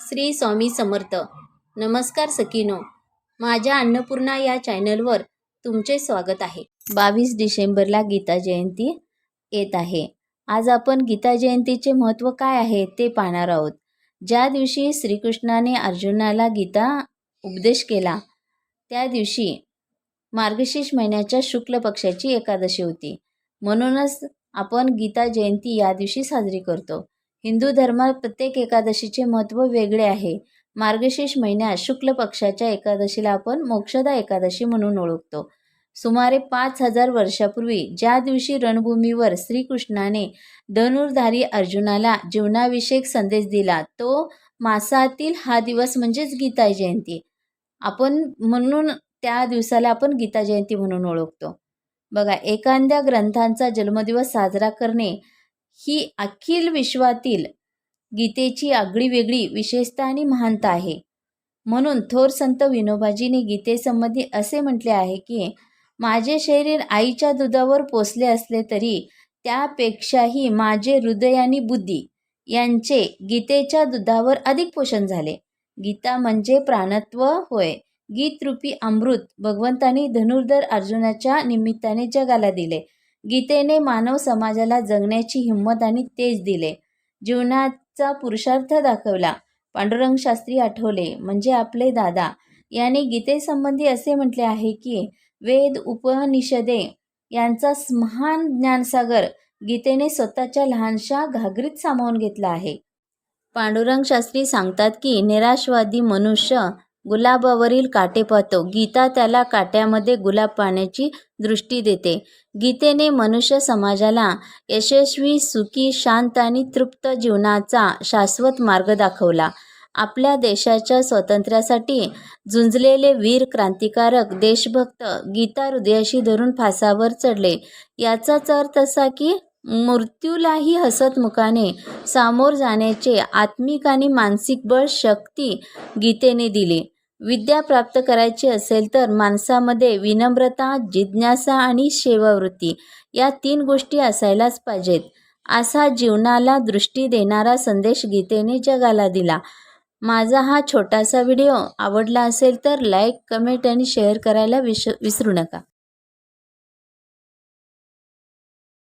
श्री स्वामी समर्थ. नमस्कार सखीनो, माझ्या अन्नपूर्णा या चॅनलवर तुमचे स्वागत आहे. 22 डिसेंबरला गीता जयंती येत आहे. आज आपण गीता जयंतीचे महत्त्व काय आहे ते पाहणार आहोत. ज्या दिवशी श्रीकृष्णाने अर्जुनाला गीता उपदेश केला त्या दिवशी मार्गशीर्ष महिन्याच्या शुक्ल पक्षाची एकादशी होती. म्हणूनच आपण गीता जयंती या दिवशी साजरी करतो. हिंदू धर्मात प्रत्येक एकादशीचे महत्त्व वेगळे आहे. मार्गशीर्ष महिन्यात शुक्ल पक्षाच्या एकादशीला आपण मोक्षदा एकादशी म्हणून ओळखतो. सुमारे 5000 वर्षापूर्वी ज्या दिवशी रणभूमीवर श्रीकृष्णाने धनुर्धारी अर्जुनाला जीवनाविषयक संदेश दिला तो मासातील हा दिवस म्हणजेच गीता जयंती. आपण म्हणून त्या दिवसाला आपण गीता जयंती म्हणून ओळखतो. बघा, एखाद्या ग्रंथांचा जन्मदिवस साजरा करणे ही अखिल विश्वातील गीतेची आगळी वेगळी विशेषता आणि महानता आहे. म्हणून थोर संत विनोबाजीने गीतेसंबंधी असे म्हटले आहे की माझे शरीर आईच्या दुधावर पोसले असले तरी त्यापेक्षाही माझे हृदय आणि बुद्धी यांचे गीतेच्या दुधावर अधिक पोषण झाले. गीता म्हणजे प्राणत्व होय. गीतरूपी अमृत भगवंतांनी धनुर्धर अर्जुनाच्या निमित्ताने जगाला दिले. गीतेने मानव समाजाला जगण्याची हिंमत आणि तेज दिले. जीवनाचा पुरुषार्थ दाखवला. पांडुरंग शास्त्री आठवले म्हणजे आपले दादा यांनी गीतेसंबंधी असे म्हटले आहे की वेद उपनिषदे यांचा महान ज्ञानसागर गीतेने स्वतःच्या लहानशा घागरीत सामावून घेतला आहे. पांडुरंग शास्त्री सांगतात की निराशवादी मनुष्य गुलाबावरील काटे पाहतो, गीता त्याला काट्यामध्ये गुलाब पाहण्याची दृष्टी देते. गीतेने मनुष्य समाजाला यशस्वी, सुखी, शांत आणि तृप्त जीवनाचा शाश्वत मार्ग दाखवला. आपल्या देशाच्या स्वातंत्र्यासाठी झुंजलेले वीर क्रांतिकारक देशभक्त गीता हृदयाशी धरून फासावर चढले. याचाच अर्थ असा की मृत्यूलाही हसतमुखाने सामोर जाण्याचे आत्मिक आणि मानसिक बळ शक्ती गीतेने दिली. विद्या प्राप्त करायची असेल तर माणसामध्ये विनम्रता, जिज्ञासा आणि सेवावृत्ती या 3 गोष्टी असायलाच पाहिजेत. असा जीवनाला दृष्टी देणारा संदेश गीतेने जगाला दिला. माझा हा छोटासा व्हिडिओ आवडला असेल तर लाईक, कमेंट आणि शेअर करायला विसरू नका.